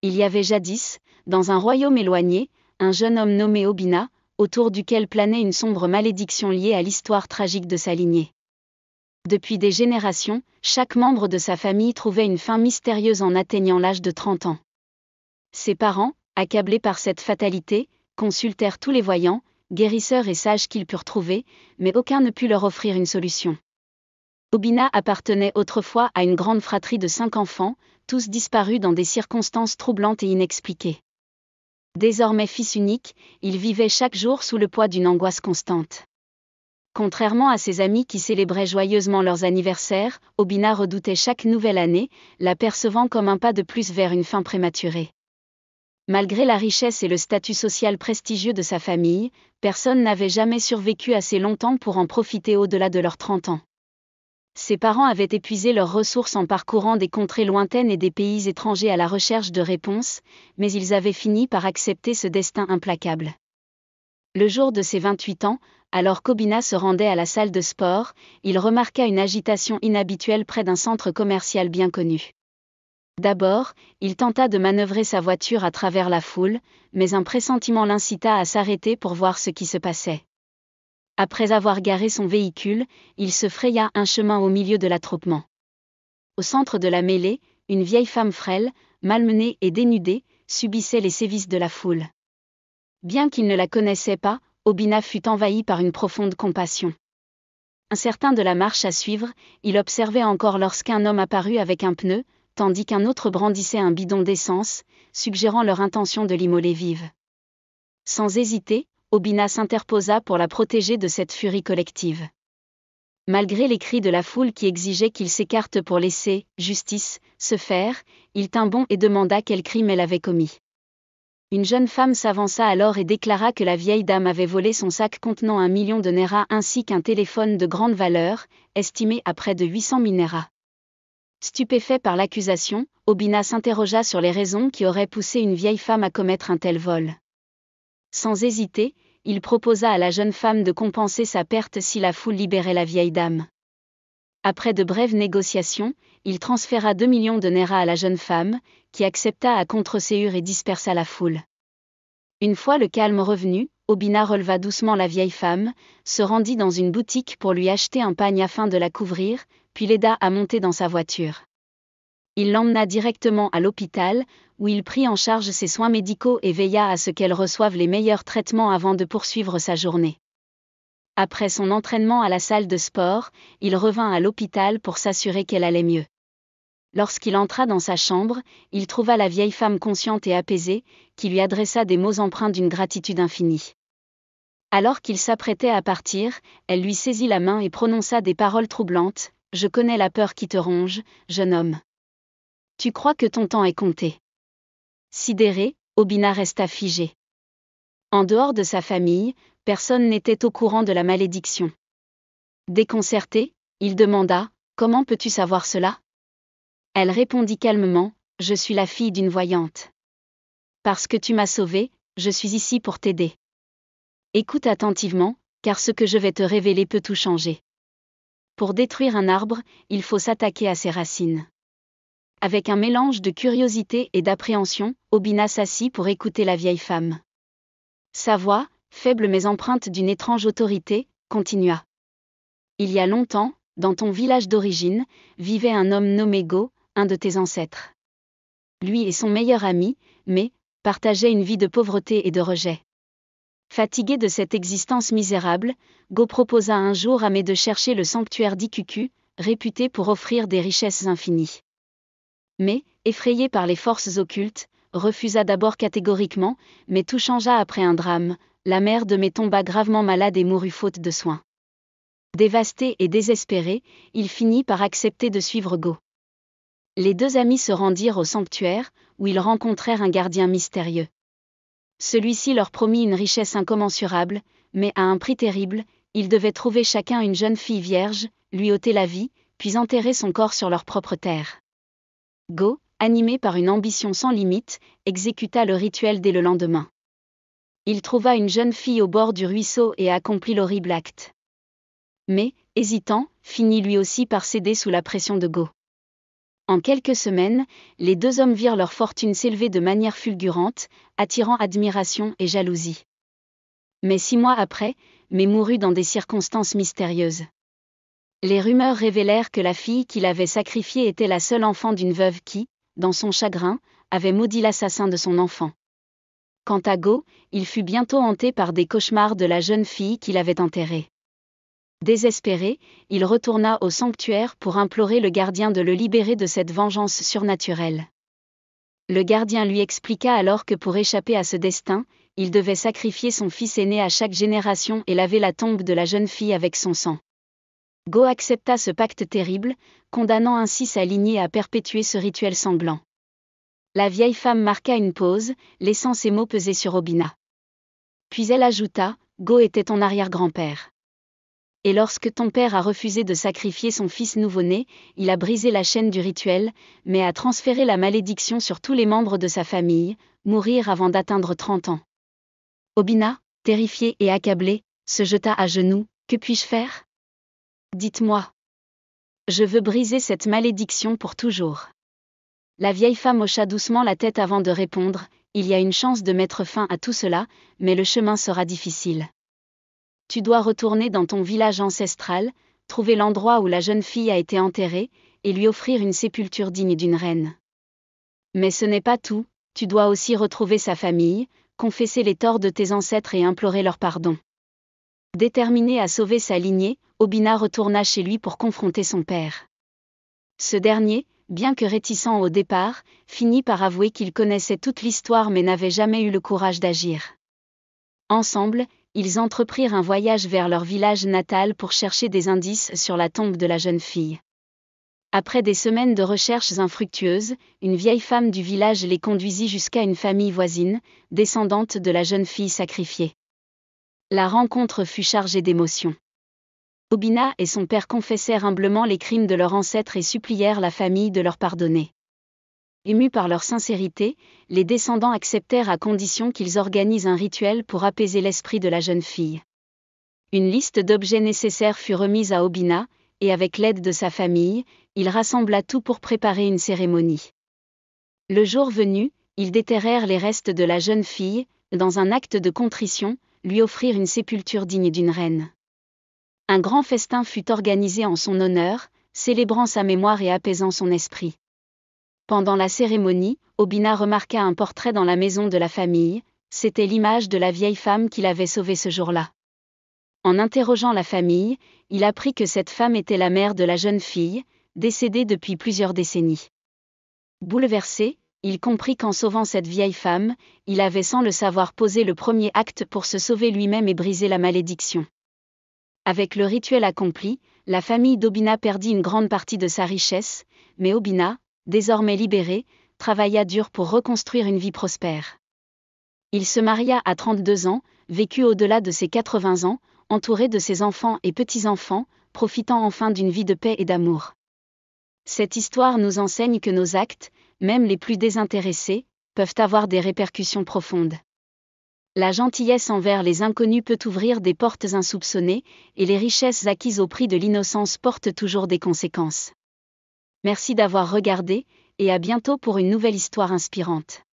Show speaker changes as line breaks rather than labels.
Il y avait jadis, dans un royaume éloigné, un jeune homme nommé Obina, autour duquel planait une sombre malédiction liée à l'histoire tragique de sa lignée. Depuis des générations, chaque membre de sa famille trouvait une fin mystérieuse en atteignant l'âge de 30 ans. Ses parents, accablés par cette fatalité, consultèrent tous les voyants, guérisseurs et sages qu'ils purent trouver, mais aucun ne put leur offrir une solution. Obina appartenait autrefois à une grande fratrie de 5 enfants, tous disparus dans des circonstances troublantes et inexpliquées. Désormais fils unique, il vivait chaque jour sous le poids d'une angoisse constante. Contrairement à ses amis qui célébraient joyeusement leurs anniversaires, Obina redoutait chaque nouvelle année, la percevant comme un pas de plus vers une fin prématurée. Malgré la richesse et le statut social prestigieux de sa famille, personne n'avait jamais survécu assez longtemps pour en profiter au-delà de leurs 30 ans. Ses parents avaient épuisé leurs ressources en parcourant des contrées lointaines et des pays étrangers à la recherche de réponses, mais ils avaient fini par accepter ce destin implacable. Le jour de ses 28 ans, alors qu'Obina se rendait à la salle de sport, il remarqua une agitation inhabituelle près d'un centre commercial bien connu. D'abord, il tenta de manœuvrer sa voiture à travers la foule, mais un pressentiment l'incita à s'arrêter pour voir ce qui se passait. Après avoir garé son véhicule, il se fraya un chemin au milieu de l'attroupement. Au centre de la mêlée, une vieille femme frêle, malmenée et dénudée, subissait les sévices de la foule. Bien qu'il ne la connaissait pas, Obina fut envahi par une profonde compassion. Incertain de la marche à suivre, il observait encore lorsqu'un homme apparut avec un pneu, tandis qu'un autre brandissait un bidon d'essence, suggérant leur intention de l'immoler vive. Sans hésiter, Obina s'interposa pour la protéger de cette furie collective. Malgré les cris de la foule qui exigeaient qu'il s'écarte pour laisser « justice » se faire, il tint bon et demanda quel crime elle avait commis. Une jeune femme s'avança alors et déclara que la vieille dame avait volé son sac contenant 1 million de Naira ainsi qu'un téléphone de grande valeur, estimé à près de 800 000 Naira. Stupéfait par l'accusation, Obina s'interrogea sur les raisons qui auraient poussé une vieille femme à commettre un tel vol. Sans hésiter, il proposa à la jeune femme de compenser sa perte si la foule libérait la vieille dame. Après de brèves négociations, il transféra 2 millions de Naira à la jeune femme, qui accepta à contre-ségur et dispersa la foule. Une fois le calme revenu, Obina releva doucement la vieille femme, se rendit dans une boutique pour lui acheter un pagne afin de la couvrir, puis l'aida à monter dans sa voiture. Il l'emmena directement à l'hôpital, où il prit en charge ses soins médicaux et veilla à ce qu'elle reçoive les meilleurs traitements avant de poursuivre sa journée. Après son entraînement à la salle de sport, il revint à l'hôpital pour s'assurer qu'elle allait mieux. Lorsqu'il entra dans sa chambre, il trouva la vieille femme consciente et apaisée, qui lui adressa des mots empreints d'une gratitude infinie. Alors qu'il s'apprêtait à partir, elle lui saisit la main et prononça des paroles troublantes. « Je connais la peur qui te ronge, jeune homme. Tu crois que ton temps est compté. » Sidéré, Obina resta figé. En dehors de sa famille, personne n'était au courant de la malédiction. Déconcerté, il demanda « Comment peux-tu savoir cela ?» Elle répondit calmement « Je suis la fille d'une voyante. Parce que tu m'as sauvée, je suis ici pour t'aider. Écoute attentivement, car ce que je vais te révéler peut tout changer. Pour détruire un arbre, il faut s'attaquer à ses racines. » Avec un mélange de curiosité et d'appréhension, Obina s'assit pour écouter la vieille femme. Sa voix, faible mais empreinte d'une étrange autorité, continua. Il y a longtemps, dans ton village d'origine, vivait un homme nommé Go, un de tes ancêtres. Lui et son meilleur ami, mais, partageaient une vie de pauvreté et de rejet. Fatigué de cette existence misérable, Go proposa un jour à Mé de chercher le sanctuaire d'Ikuku, réputé pour offrir des richesses infinies. Mais, effrayé par les forces occultes, refusa d'abord catégoriquement, mais tout changea après un drame. La mère de Mé tomba gravement malade et mourut faute de soins. Dévasté et désespéré, il finit par accepter de suivre Go. Les deux amis se rendirent au sanctuaire, où ils rencontrèrent un gardien mystérieux. Celui-ci leur promit une richesse incommensurable, mais à un prix terrible, ils devaient trouver chacun une jeune fille vierge, lui ôter la vie, puis enterrer son corps sur leur propre terre. Go, animé par une ambition sans limite, exécuta le rituel dès le lendemain. Il trouva une jeune fille au bord du ruisseau et accomplit l'horrible acte. Mais, hésitant, finit lui aussi par céder sous la pression de Go. En quelques semaines, les deux hommes virent leur fortune s'élever de manière fulgurante, attirant admiration et jalousie. Mais 6 mois après, May mourut dans des circonstances mystérieuses. Les rumeurs révélèrent que la fille qu'il avait sacrifiée était la seule enfant d'une veuve qui, dans son chagrin, avait maudit l'assassin de son enfant. Quant à Go, il fut bientôt hanté par des cauchemars de la jeune fille qu'il avait enterrée. Désespéré, il retourna au sanctuaire pour implorer le gardien de le libérer de cette vengeance surnaturelle. Le gardien lui expliqua alors que pour échapper à ce destin, il devait sacrifier son fils aîné à chaque génération et laver la tombe de la jeune fille avec son sang. Go accepta ce pacte terrible, condamnant ainsi sa lignée à perpétuer ce rituel sanglant. La vieille femme marqua une pause, laissant ces mots peser sur Obina. Puis elle ajouta, « Go était ton arrière-grand-père. Et lorsque ton père a refusé de sacrifier son fils nouveau-né, il a brisé la chaîne du rituel, mais a transféré la malédiction sur tous les membres de sa famille, mourir avant d'atteindre 30 ans. » Obina, terrifiée et accablée, se jeta à genoux, « Que puis-je faire ? Dites-moi. Je veux briser cette malédiction pour toujours. » La vieille femme hocha doucement la tête avant de répondre, « Il y a une chance de mettre fin à tout cela, mais le chemin sera difficile. Tu dois retourner dans ton village ancestral, trouver l'endroit où la jeune fille a été enterrée, et lui offrir une sépulture digne d'une reine. Mais ce n'est pas tout, tu dois aussi retrouver sa famille, confesser les torts de tes ancêtres et implorer leur pardon. » Déterminée à sauver sa lignée, Obina retourna chez lui pour confronter son père. Ce dernier, bien que réticent au départ, finit par avouer qu'il connaissait toute l'histoire mais n'avait jamais eu le courage d'agir. Ensemble, ils entreprirent un voyage vers leur village natal pour chercher des indices sur la tombe de la jeune fille. Après des semaines de recherches infructueuses, une vieille femme du village les conduisit jusqu'à une famille voisine, descendante de la jeune fille sacrifiée. La rencontre fut chargée d'émotions. Obina et son père confessèrent humblement les crimes de leurs ancêtres et supplièrent la famille de leur pardonner. Émus par leur sincérité, les descendants acceptèrent à condition qu'ils organisent un rituel pour apaiser l'esprit de la jeune fille. Une liste d'objets nécessaires fut remise à Obina, et avec l'aide de sa famille, il rassembla tout pour préparer une cérémonie. Le jour venu, ils déterrèrent les restes de la jeune fille, dans un acte de contrition, lui offrirent une sépulture digne d'une reine. Un grand festin fut organisé en son honneur, célébrant sa mémoire et apaisant son esprit. Pendant la cérémonie, Obina remarqua un portrait dans la maison de la famille, c'était l'image de la vieille femme qu'il avait sauvée ce jour-là. En interrogeant la famille, il apprit que cette femme était la mère de la jeune fille, décédée depuis plusieurs décennies. Bouleversé, il comprit qu'en sauvant cette vieille femme, il avait sans le savoir posé le premier acte pour se sauver lui-même et briser la malédiction. Avec le rituel accompli, la famille d'Obina perdit une grande partie de sa richesse, mais Obina, désormais libéré, travailla dur pour reconstruire une vie prospère. Il se maria à 32 ans, vécut au-delà de ses 80 ans, entouré de ses enfants et petits-enfants, profitant enfin d'une vie de paix et d'amour. Cette histoire nous enseigne que nos actes, même les plus désintéressés, peuvent avoir des répercussions profondes. La gentillesse envers les inconnus peut ouvrir des portes insoupçonnées, et les richesses acquises au prix de l'innocence portent toujours des conséquences. Merci d'avoir regardé, et à bientôt pour une nouvelle histoire inspirante.